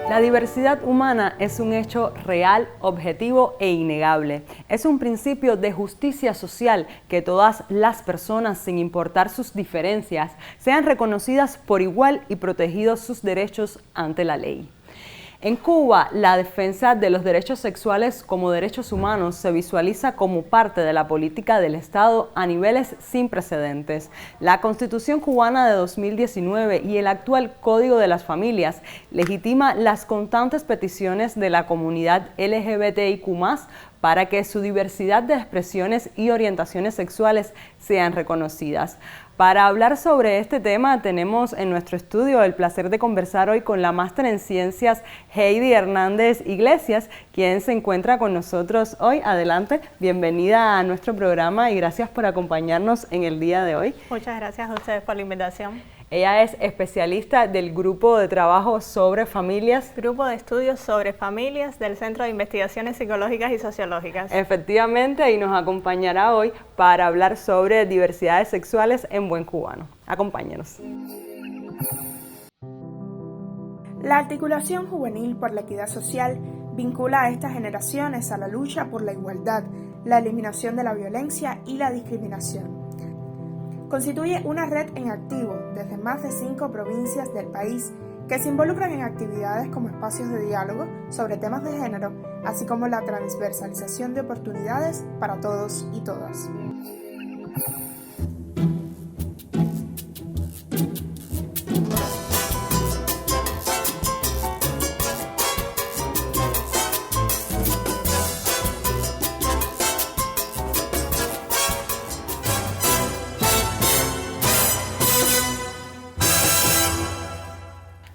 La diversidad humana es un hecho real, objetivo e innegable. Es un principio de justicia social que todas las personas, sin importar sus diferencias, sean reconocidas por igual y protegidos sus derechos ante la ley. En Cuba, la defensa de los derechos sexuales como derechos humanos se visualiza como parte de la política del Estado a niveles sin precedentes. La Constitución cubana de 2019 y el actual Código de las Familias legitima las constantes peticiones de la comunidad LGBTIQ+, para que su diversidad de expresiones y orientaciones sexuales sean reconocidas. Para hablar sobre este tema tenemos en nuestro estudio el placer de conversar hoy con la máster en Ciencias Heidi Hernández Iglesias, quien se encuentra con nosotros hoy. Adelante, bienvenida a nuestro programa y gracias por acompañarnos en el día de hoy. Muchas gracias a ustedes por la invitación. Ella es especialista del Grupo de Trabajo sobre Familias. Grupo de Estudios sobre Familias del Centro de Investigaciones Psicológicas y Sociológicas. Efectivamente, y nos acompañará hoy para hablar sobre diversidades sexuales en buen cubano. Acompáñenos. La Articulación Juvenil por la Equidad Social vincula a estas generaciones a la lucha por la igualdad, la eliminación de la violencia y la discriminación. Constituye una red en activo desde más de 5 provincias del país que se involucran en actividades como espacios de diálogo sobre temas de género, así como la transversalización de oportunidades para todos y todas.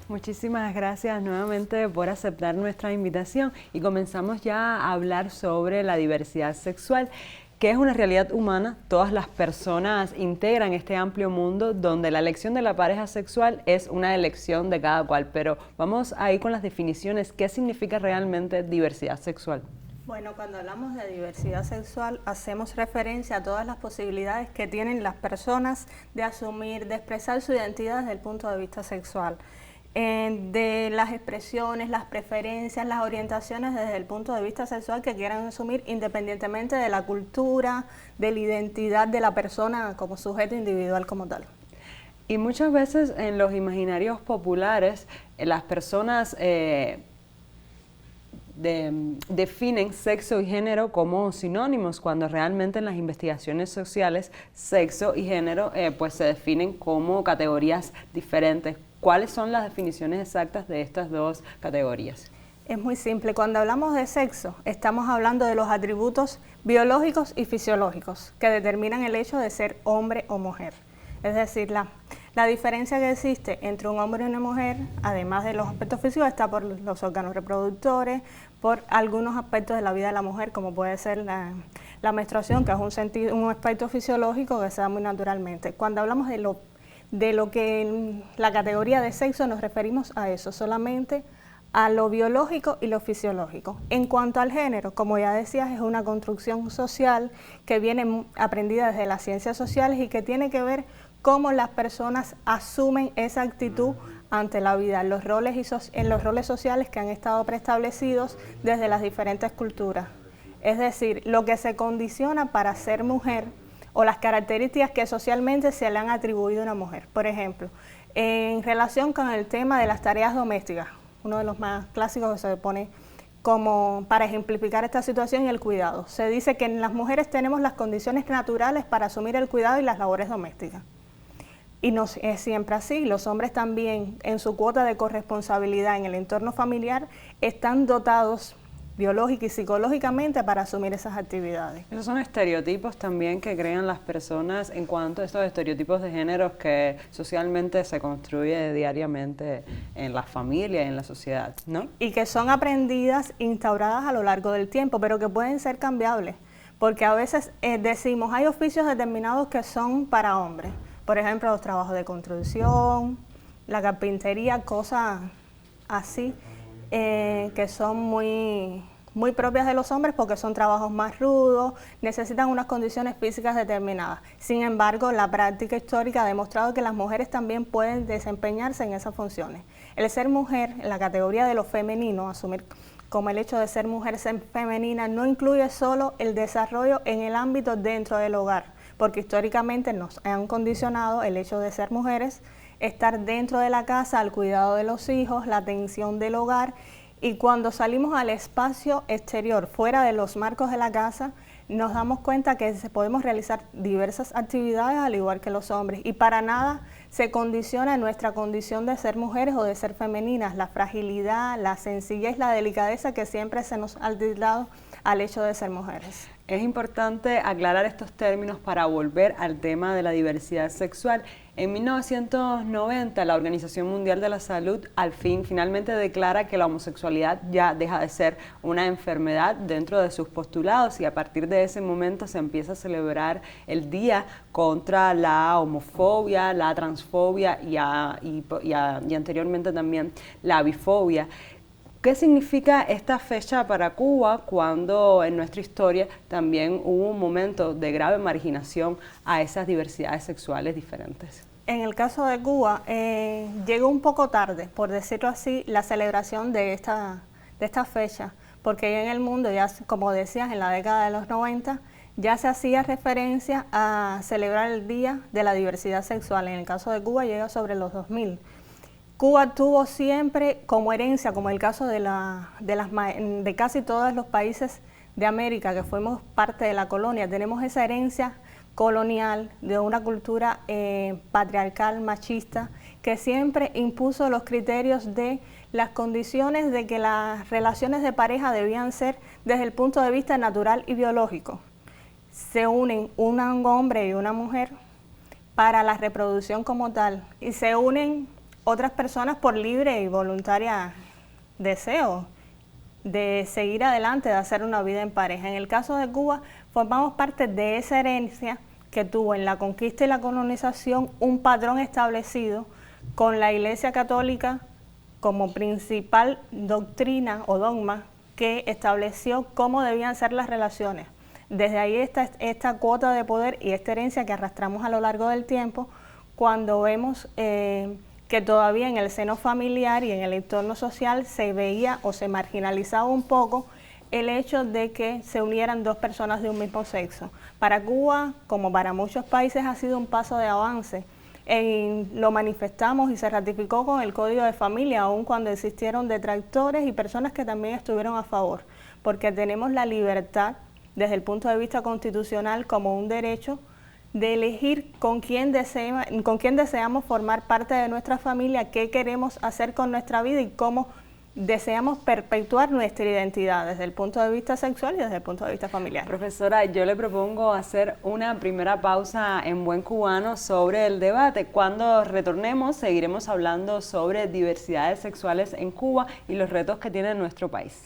Muchísimas gracias nuevamente por aceptar nuestra invitación y comenzamos ya a hablar sobre la diversidad sexual, que es una realidad humana. Todas las personas integran este amplio mundo donde la elección de la pareja sexual es una elección de cada cual, pero vamos a ir con las definiciones. ¿Qué significa realmente diversidad sexual? Bueno, cuando hablamos de diversidad sexual hacemos referencia a todas las posibilidades que tienen las personas de asumir, de expresar su identidad desde el punto de vista sexual. De las expresiones, las preferencias, las orientaciones desde el punto de vista sexual que quieran asumir independientemente de la cultura, de la identidad de la persona como sujeto individual como tal. Y muchas veces en los imaginarios populares las personas definen sexo y género como sinónimos, cuando realmente en las investigaciones sociales sexo y género pues se definen como categorías diferentes. ¿Cuáles son las definiciones exactas de estas dos categorías? Es muy simple. Cuando hablamos de sexo, estamos hablando de los atributos biológicos y fisiológicos que determinan el hecho de ser hombre o mujer. Es decir, la diferencia que existe entre un hombre y una mujer, además de los aspectos físicos, está por los órganos reproductores, por algunos aspectos de la vida de la mujer, como puede ser la menstruación, que es un aspecto fisiológico que se da muy naturalmente. Cuando hablamos de lo que en la categoría de sexo nos referimos a eso, solamente a lo biológico y lo fisiológico. En cuanto al género, como ya decías, es una construcción social que viene aprendida desde las ciencias sociales y que tiene que ver cómo las personas asumen esa actitud ante la vida, en los roles sociales que han estado preestablecidos desde las diferentes culturas. Es decir, lo que se condiciona para ser mujer o las características que socialmente se le han atribuido a una mujer. Por ejemplo, en relación con el tema de las tareas domésticas, uno de los más clásicos que se pone como para ejemplificar esta situación, y el cuidado. Se dice que en las mujeres tenemos las condiciones naturales para asumir el cuidado y las labores domésticas. Y no es siempre así. Los hombres también, en su cuota de corresponsabilidad en el entorno familiar, están dotados biológica y psicológicamente para asumir esas actividades. Esos son estereotipos también que crean las personas en cuanto a estos estereotipos de géneros que socialmente se construye diariamente en la familia y en la sociedad, ¿no? Y que son aprendidas, instauradas a lo largo del tiempo, pero que pueden ser cambiables, porque a veces decimos, hay oficios determinados que son para hombres, por ejemplo, los trabajos de construcción, la carpintería, cosas así, que son muy muy propias de los hombres porque son trabajos más rudos, necesitan unas condiciones físicas determinadas. Sin embargo, la práctica histórica ha demostrado que las mujeres también pueden desempeñarse en esas funciones. El ser mujer, en la categoría de lo femenino, asumir como el hecho de ser mujer, ser femenina, no incluye solo el desarrollo en el ámbito dentro del hogar, porque históricamente nos han condicionado el hecho de ser mujeres, estar dentro de la casa, al cuidado de los hijos, la atención del hogar, y cuando salimos al espacio exterior, fuera de los marcos de la casa, nos damos cuenta que podemos realizar diversas actividades al igual que los hombres, y para nada se condiciona nuestra condición de ser mujeres o de ser femeninas, la fragilidad, la sencillez, la delicadeza que siempre se nos ha tildado al hecho de ser mujeres. Es importante aclarar estos términos para volver al tema de la diversidad sexual. En 1990, la Organización Mundial de la Salud finalmente declara que la homosexualidad ya deja de ser una enfermedad dentro de sus postulados, y a partir de ese momento se empieza a celebrar el Día contra la homofobia, la transfobia y anteriormente también la bifobia. ¿Qué significa esta fecha para Cuba cuando en nuestra historia también hubo un momento de grave marginación a esas diversidades sexuales diferentes? En el caso de Cuba, llegó un poco tarde, por decirlo así, la celebración de esta fecha, porque ya en el mundo, ya como decías, en la década de los 90, ya se hacía referencia a celebrar el Día de la Diversidad Sexual. En el caso de Cuba llega sobre los 2000. Cuba tuvo siempre como herencia, como el caso de casi todos los países de América, que fuimos parte de la colonia, tenemos esa herencia colonial de una cultura patriarcal, machista, que siempre impuso los criterios de las condiciones de que las relaciones de pareja debían ser desde el punto de vista natural y biológico. Se unen un hombre y una mujer para la reproducción como tal, y se unen otras personas por libre y voluntaria deseo de seguir adelante, de hacer una vida en pareja. En el caso de Cuba, formamos parte de esa herencia que tuvo en la conquista y la colonización un patrón establecido con la Iglesia Católica como principal doctrina o dogma que estableció cómo debían ser las relaciones. Desde ahí está esta cuota de poder y esta herencia que arrastramos a lo largo del tiempo, cuando vemos que todavía en el seno familiar y en el entorno social se veía o se marginalizaba un poco el hecho de que se unieran dos personas de un mismo sexo. Para Cuba, como para muchos países, ha sido un paso de avance. Lo manifestamos y se ratificó con el Código de Familia, aun cuando existieron detractores y personas que también estuvieron a favor, porque tenemos la libertad desde el punto de vista constitucional como un derecho de elegir con quién deseamos formar parte de nuestra familia, qué queremos hacer con nuestra vida y cómo deseamos perpetuar nuestra identidad desde el punto de vista sexual y desde el punto de vista familiar. Profesora, yo le propongo hacer una primera pausa en buen cubano sobre el debate. Cuando retornemos, seguiremos hablando sobre diversidades sexuales en Cuba y los retos que tiene nuestro país.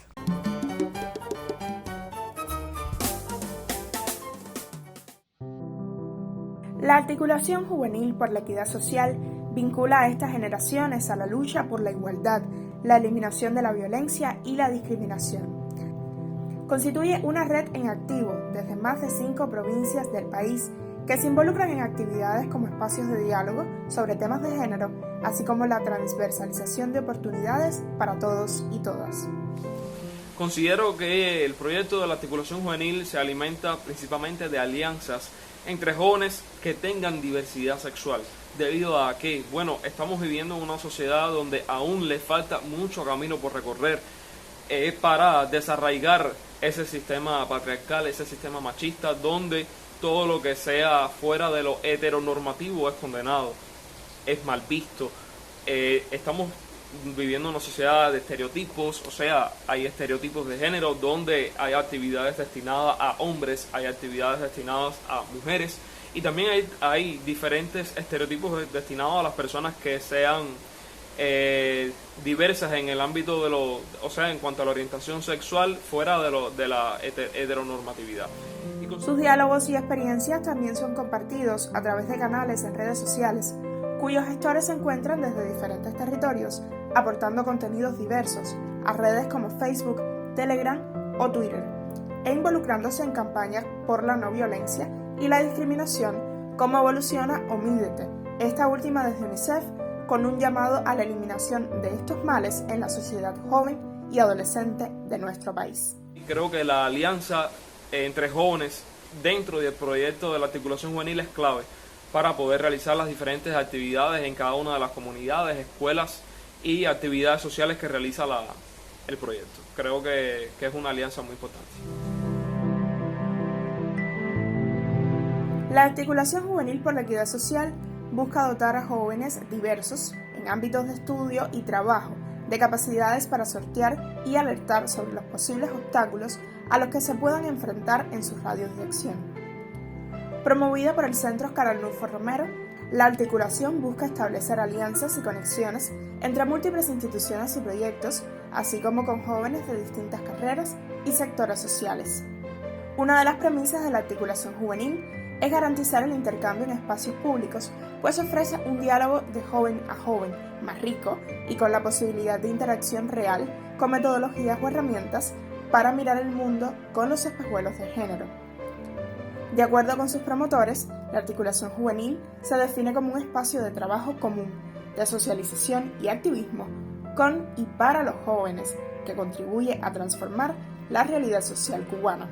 La Articulación Juvenil por la Equidad Social vincula a estas generaciones a la lucha por la igualdad, la eliminación de la violencia y la discriminación. Constituye una red en activo desde más de 5 provincias del país que se involucran en actividades como espacios de diálogo sobre temas de género, así como la transversalización de oportunidades para todos y todas. Considero que el proyecto de la Articulación Juvenil se alimenta principalmente de alianzas entre jóvenes que tengan diversidad sexual, debido a que, estamos viviendo en una sociedad donde aún le falta mucho camino por recorrer para desarraigar ese sistema patriarcal, ese sistema machista, donde todo lo que sea fuera de lo heteronormativo es condenado, es mal visto. Estamos viviendo una sociedad de estereotipos, o sea, hay estereotipos de género donde hay actividades destinadas a hombres, hay actividades destinadas a mujeres, y también hay diferentes estereotipos destinados a las personas que sean diversas en el ámbito en cuanto a la orientación sexual fuera de la heteronormatividad. Sus diálogos y experiencias también son compartidos a través de canales en redes sociales, cuyos gestores se encuentran desde diferentes territorios, aportando contenidos diversos a redes como Facebook, Telegram, o Twitter, e involucrándose en campañas por la no violencia y la discriminación como Evoluciona o Mídete, esta última desde UNICEF, con un llamado a la eliminación de estos males en la sociedad joven y adolescente de nuestro país. Creo que la alianza entre jóvenes dentro del proyecto de la articulación juvenil es clave para poder realizar las diferentes actividades en cada una de las comunidades, escuelas y actividades sociales que realiza el proyecto. Creo que es una alianza muy importante. La Articulación Juvenil por la Equidad Social busca dotar a jóvenes diversos en ámbitos de estudio y trabajo de capacidades para sortear y alertar sobre los posibles obstáculos a los que se puedan enfrentar en sus radios de acción. Promovida por el Centro Oscar Arnulfo Romero, la articulación busca establecer alianzas y conexiones entre múltiples instituciones y proyectos, así como con jóvenes de distintas carreras y sectores sociales. Una de las premisas de la articulación juvenil es garantizar el intercambio en espacios públicos, pues ofrece un diálogo de joven a joven más rico y con la posibilidad de interacción real con metodologías o herramientas para mirar el mundo con los espejuelos de género. De acuerdo con sus promotores, la articulación juvenil se define como un espacio de trabajo común, de socialización y activismo con y para los jóvenes, que contribuye a transformar la realidad social cubana.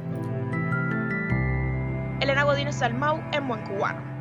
Elena Godínez Salmau en Buen Cubano.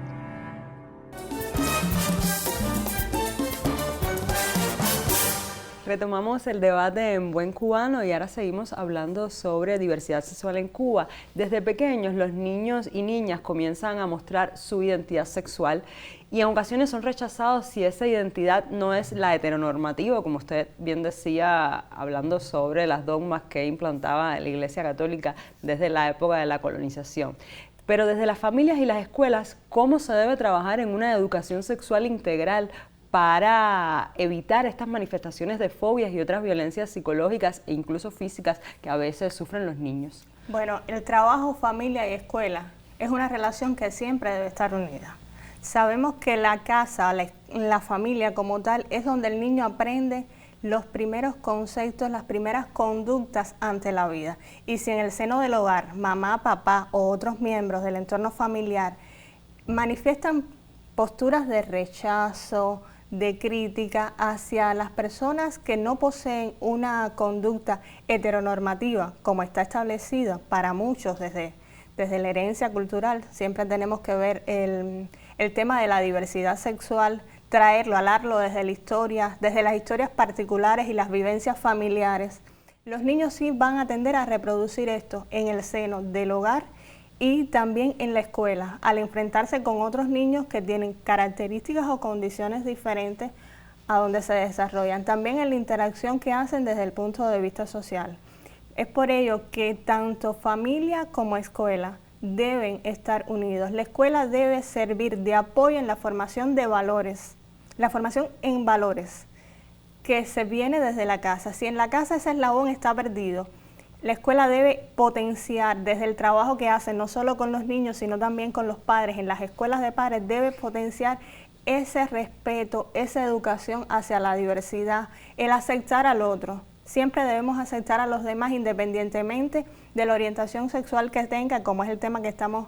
Retomamos el debate en Buen Cubano y ahora seguimos hablando sobre diversidad sexual en Cuba. Desde pequeños los niños y niñas comienzan a mostrar su identidad sexual y en ocasiones son rechazados si esa identidad no es la heteronormativa, como usted bien decía, hablando sobre las dogmas que implantaba la Iglesia Católica desde la época de la colonización. Pero desde las familias y las escuelas, ¿cómo se debe trabajar en una educación sexual integral para evitar estas manifestaciones de fobias y otras violencias psicológicas e incluso físicas que a veces sufren los niños? Bueno, el trabajo, familia y escuela es una relación que siempre debe estar unida. Sabemos que la casa, la familia como tal, es donde el niño aprende los primeros conceptos, las primeras conductas ante la vida. Y si en el seno del hogar, mamá, papá o otros miembros del entorno familiar manifiestan posturas de rechazo, de crítica hacia las personas que no poseen una conducta heteronormativa, como está establecido para muchos desde la herencia cultural, siempre tenemos que ver el tema de la diversidad sexual, traerlo, hablarlo desde las historias particulares y las vivencias familiares. Los niños sí van a tender a reproducir esto en el seno del hogar y también en la escuela, al enfrentarse con otros niños que tienen características o condiciones diferentes a donde se desarrollan. También en la interacción que hacen desde el punto de vista social. Es por ello que tanto familia como escuela deben estar unidos. La escuela debe servir de apoyo en la formación de valores, la formación en valores que se viene desde la casa. Si en la casa ese eslabón está perdido, la escuela debe potenciar desde el trabajo que hace, no solo con los niños, sino también con los padres. En las escuelas de padres debe potenciar ese respeto, esa educación hacia la diversidad, el aceptar al otro. Siempre debemos aceptar a los demás independientemente de la orientación sexual que tenga, como es el tema que estamos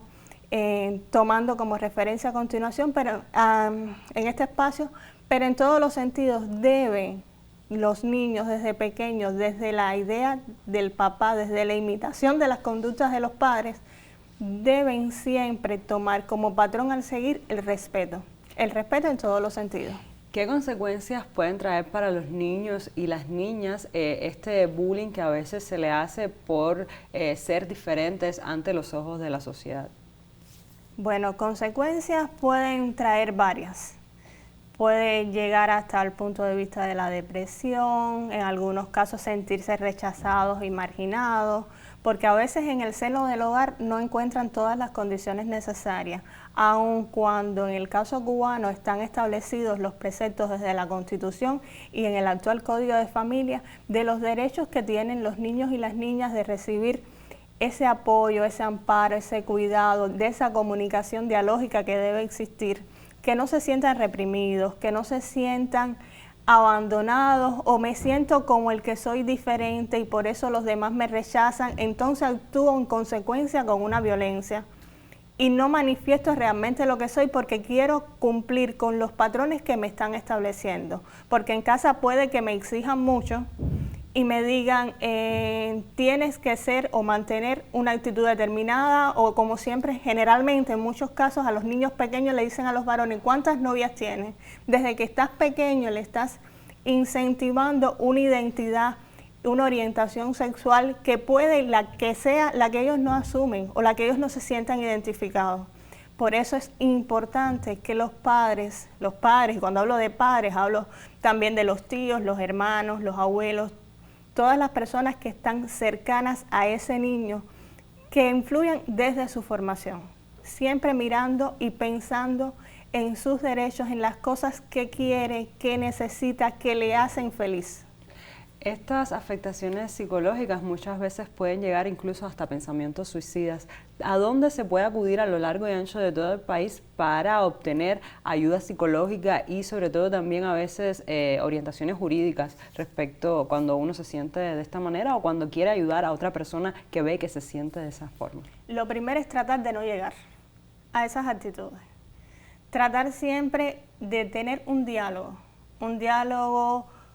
tomando como referencia a continuación, pero en este espacio, pero en todos los sentidos deben los niños desde pequeños, desde la idea del papá, desde la imitación de las conductas de los padres, deben siempre tomar como patrón al seguir el respeto en todos los sentidos. ¿Qué consecuencias pueden traer para los niños y las niñas este bullying que a veces se le hace por ser diferentes ante los ojos de la sociedad? Bueno, consecuencias pueden traer varias. Puede llegar hasta el punto de vista de la depresión, en algunos casos sentirse rechazados y marginados, porque a veces en el seno del hogar no encuentran todas las condiciones necesarias, aun cuando en el caso cubano están establecidos los preceptos desde la Constitución y en el actual Código de Familia de los derechos que tienen los niños y las niñas de recibir ese apoyo, ese amparo, ese cuidado, de esa comunicación dialógica que debe existir, que no se sientan reprimidos, que no se sientan abandonados o me siento como el que soy diferente y por eso los demás me rechazan, entonces actúo en consecuencia con una violencia y no manifiesto realmente lo que soy porque quiero cumplir con los patrones que me están estableciendo, porque en casa puede que me exijan mucho y me digan tienes que ser o mantener una actitud determinada, o como siempre, generalmente en muchos casos a los niños pequeños le dicen a los varones, ¿cuántas novias tienes? Desde que estás pequeño le estás incentivando una identidad, una orientación sexual que puede, la que sea, la que ellos no asumen o la que ellos no se sientan identificados. Por eso es importante que los padres, cuando hablo de padres, hablo también de los tíos, los hermanos, los abuelos, todas las personas que están cercanas a ese niño, que influyan desde su formación, siempre mirando y pensando en sus derechos, en las cosas que quiere, que necesita, que le hacen feliz. Estas afectaciones psicológicas muchas veces pueden llegar incluso hasta pensamientos suicidas. ¿A dónde se puede acudir a lo largo y ancho de todo el país para obtener ayuda psicológica y sobre todo también a veces orientaciones jurídicas respecto cuando uno se siente de esta manera o cuando quiere ayudar a otra persona que ve que se siente de esa forma? Lo primero es tratar de no llegar a esas actitudes. Tratar siempre de tener un diálogo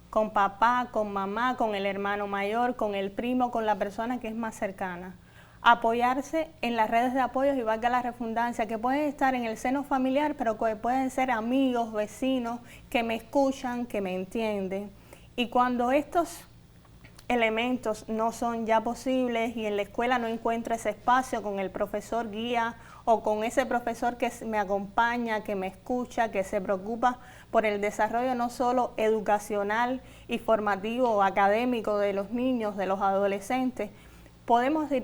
con papá, con mamá, con el hermano mayor, con el primo, con la persona que es más cercana. Apoyarse en las redes de apoyo, y valga la redundancia, que pueden estar en el seno familiar, pero que pueden ser amigos, vecinos, que me escuchan, que me entienden. Y cuando estos elementos no son ya posibles y en la escuela no encuentro ese espacio con el profesor guía o con ese profesor que me acompaña, que me escucha, que se preocupa por el desarrollo no solo educacional y formativo o académico de los niños, de los adolescentes,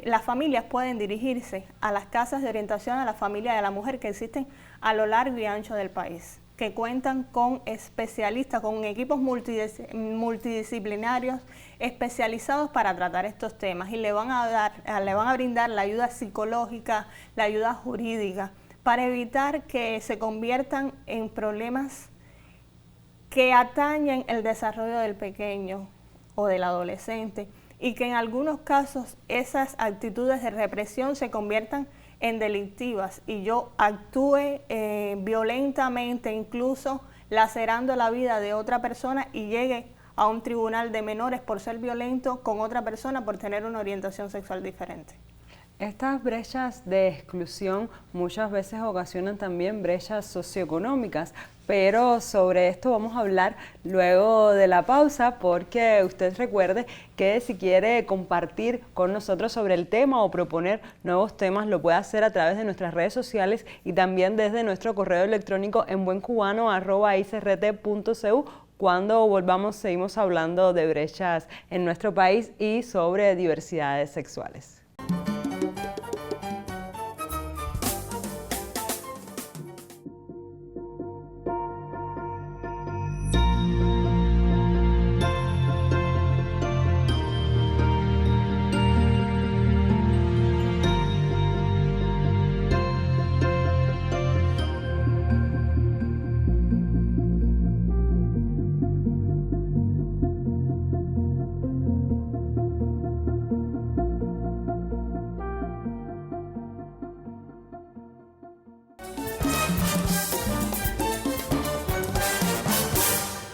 las familias pueden dirigirse a las casas de orientación a la familia de la mujer que existen a lo largo y ancho del país, que cuentan con especialistas, con equipos multidisciplinarios especializados para tratar estos temas, y le van a brindar la ayuda psicológica, la ayuda jurídica, para evitar que se conviertan en problemas que atañen el desarrollo del pequeño o del adolescente, y que en algunos casos esas actitudes de represión se conviertan en delictivas y yo actúe violentamente, incluso lacerando la vida de otra persona, y llegue a un tribunal de menores por ser violento con otra persona por tener una orientación sexual diferente. Estas brechas de exclusión muchas veces ocasionan también brechas socioeconómicas, pero sobre esto vamos a hablar luego de la pausa, porque usted recuerde que si quiere compartir con nosotros sobre el tema o proponer nuevos temas, lo puede hacer a través de nuestras redes sociales y también desde nuestro correo electrónico en buencubano@icrt.cu. Cuando volvamos seguimos hablando de brechas en nuestro país y sobre diversidades sexuales.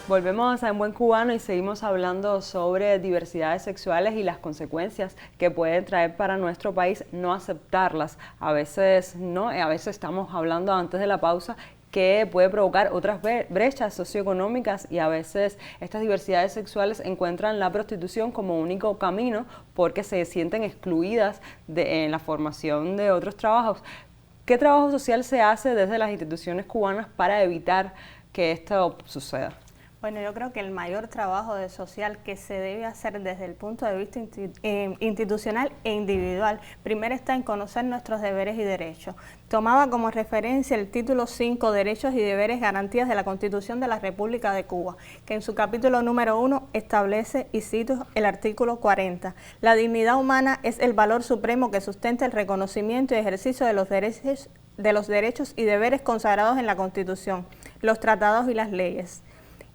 Volvemos a En Buen Cubano y seguimos hablando sobre diversidades sexuales y las consecuencias que pueden traer para nuestro país no aceptarlas. A veces no, a veces estamos hablando antes de la pausa que puede provocar otras brechas socioeconómicas, y a veces estas diversidades sexuales encuentran la prostitución como único camino porque se sienten excluidas en la formación de otros trabajos. ¿Qué trabajo social se hace desde las instituciones cubanas para evitar que esto suceda? Bueno, yo creo que el mayor trabajo social que se debe hacer desde el punto de vista institucional e individual, primero está en conocer nuestros deberes y derechos. Tomaba como referencia el título 5, Derechos y Deberes, Garantías de la Constitución de la República de Cuba, que en su capítulo número 1 establece, y cito el artículo 40, la dignidad humana es el valor supremo que sustenta el reconocimiento y ejercicio de los derechos y deberes consagrados en la Constitución, los tratados y las leyes.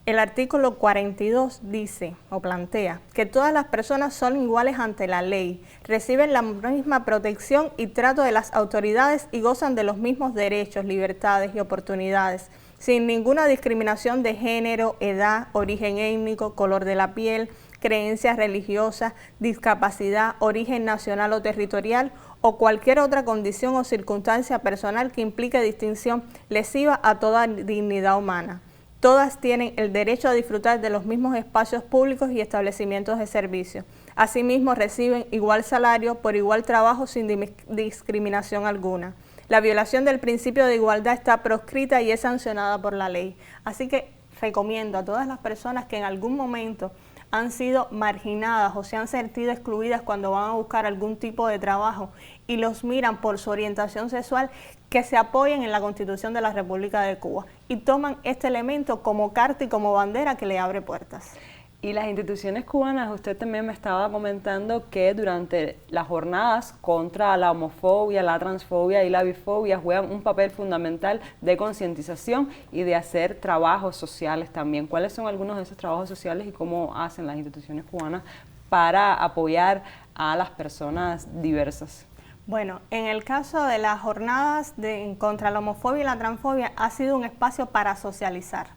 El artículo 42 dice o plantea que todas las personas son iguales ante la ley, reciben la misma protección y trato de las autoridades y gozan de los mismos derechos, libertades y oportunidades, sin ninguna discriminación de género, edad, origen étnico, color de la piel, creencias religiosas, discapacidad, origen nacional o territorial o cualquier otra condición o circunstancia personal que implique distinción lesiva a toda dignidad humana. Todas tienen el derecho a disfrutar de los mismos espacios públicos y establecimientos de servicio. Asimismo, reciben igual salario por igual trabajo sin discriminación alguna. La violación del principio de igualdad está proscrita y es sancionada por la ley. Así que recomiendo a todas las personas que en algún momento han sido marginadas o se han sentido excluidas cuando van a buscar algún tipo de trabajo y los miran por su orientación sexual, que se apoyen en la Constitución de la República de Cuba y toman este elemento como carta y como bandera que le abre puertas. Y las instituciones cubanas, usted también me estaba comentando que durante las jornadas contra la homofobia, la transfobia y la bifobia juegan un papel fundamental de concientización y de hacer trabajos sociales también. ¿Cuáles son algunos de esos trabajos sociales y cómo hacen las instituciones cubanas para apoyar a las personas diversas? Bueno, en el caso de las jornadas contra la homofobia y la transfobia ha sido un espacio para socializar,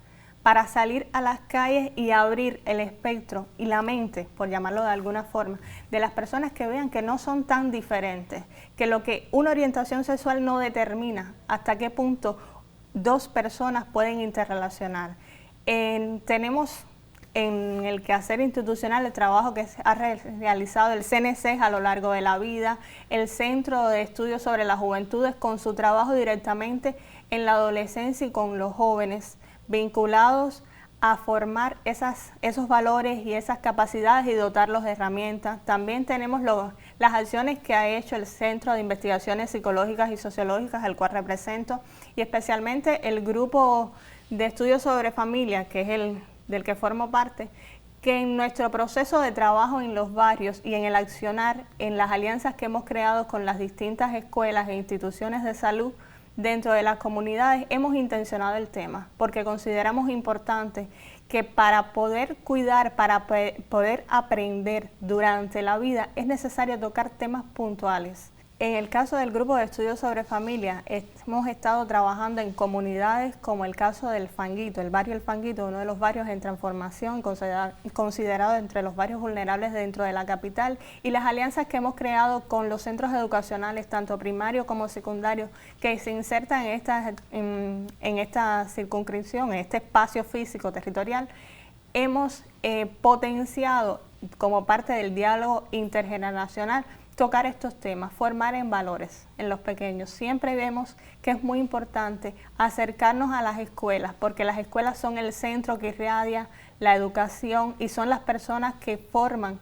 para salir a las calles y abrir el espectro y la mente, por llamarlo de alguna forma, de las personas que vean que no son tan diferentes, que lo que una orientación sexual no determina hasta qué punto dos personas pueden interrelacionar. Tenemos en el quehacer institucional el trabajo que ha realizado el CNC a lo largo de la vida, el Centro de Estudios sobre las Juventudes con su trabajo directamente en la adolescencia y con los jóvenes, vinculados a formar esos valores y esas capacidades y dotarlos de herramientas. También tenemos las acciones que ha hecho el Centro de Investigaciones Psicológicas y Sociológicas, al cual represento, y especialmente el Grupo de Estudios sobre Familia, que es el del que formo parte, que en nuestro proceso de trabajo en los barrios y en el accionar, en las alianzas que hemos creado con las distintas escuelas e instituciones de salud, dentro de las comunidades hemos intencionado el tema, porque consideramos importante que para poder cuidar, para poder aprender durante la vida, es necesario tocar temas puntuales. En el caso del Grupo de Estudios sobre Familia, hemos estado trabajando en comunidades como el caso del Fanguito, el barrio El Fanguito, uno de los barrios en transformación, considerado entre los barrios vulnerables dentro de la capital, y las alianzas que hemos creado con los centros educacionales, tanto primarios como secundarios, que se insertan en esta circunscripción, en este espacio físico territorial. Hemos potenciado como parte del diálogo intergeneracional tocar estos temas, formar en valores en los pequeños. Siempre vemos que es muy importante acercarnos a las escuelas, porque las escuelas son el centro que irradia la educación y son las personas que forman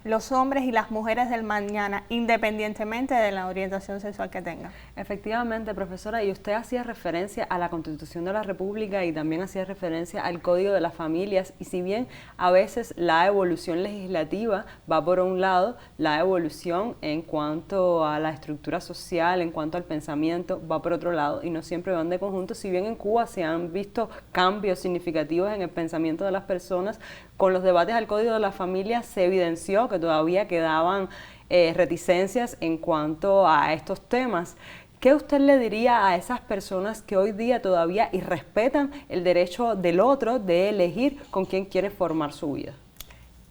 los hombres y las mujeres del mañana, independientemente de la orientación sexual que tengan. Efectivamente, profesora, y usted hacía referencia a la Constitución de la República y también hacía referencia al Código de las Familias, y si bien a veces la evolución legislativa va por un lado, la evolución en cuanto a la estructura social, en cuanto al pensamiento, va por otro lado, y no siempre van de conjunto. Si bien en Cuba se han visto cambios significativos en el pensamiento de las personas, con los debates al Código de las Familias se evidenció que todavía quedaban reticencias en cuanto a estos temas. ¿Qué usted le diría a esas personas que hoy día todavía irrespetan el derecho del otro de elegir con quién quiere formar su vida?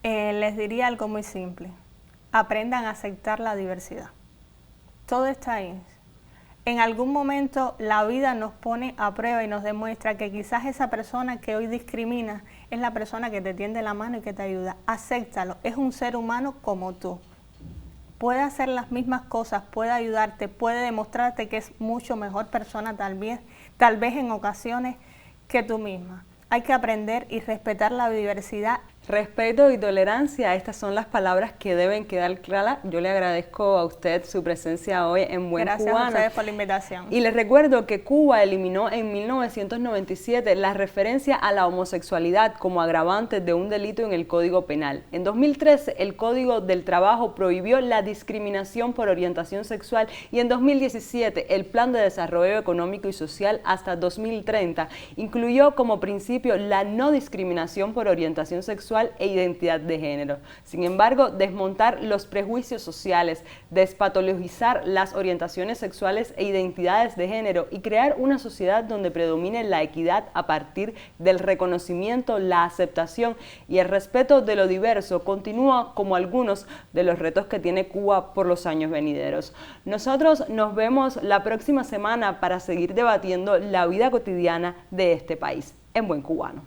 Les diría algo muy simple. Aprendan a aceptar la diversidad. Todo está ahí. En algún momento la vida nos pone a prueba y nos demuestra que quizás esa persona que hoy discrimina es la persona que te tiende la mano y que te ayuda. Acéptalo, es un ser humano como tú. Puede hacer las mismas cosas, puede ayudarte, puede demostrarte que es mucho mejor persona tal vez en ocasiones que tú misma. Hay que aprender y respetar la diversidad. Respeto y tolerancia, estas son las palabras que deben quedar claras. Yo le agradezco a usted su presencia hoy en Buen Cubano. Gracias a ustedes por la invitación. Y les recuerdo que Cuba eliminó en 1997 la referencia a la homosexualidad como agravante de un delito en el Código Penal. En 2013, el Código del Trabajo prohibió la discriminación por orientación sexual y en 2017, el Plan de Desarrollo Económico y Social hasta 2030 incluyó como principio la no discriminación por orientación sexual e identidad de género. Sin embargo, desmontar los prejuicios sociales, despatologizar las orientaciones sexuales e identidades de género y crear una sociedad donde predomine la equidad a partir del reconocimiento, la aceptación y el respeto de lo diverso continúa como algunos de los retos que tiene Cuba por los años venideros. Nosotros nos vemos la próxima semana para seguir debatiendo la vida cotidiana de este país en Buen Cubano.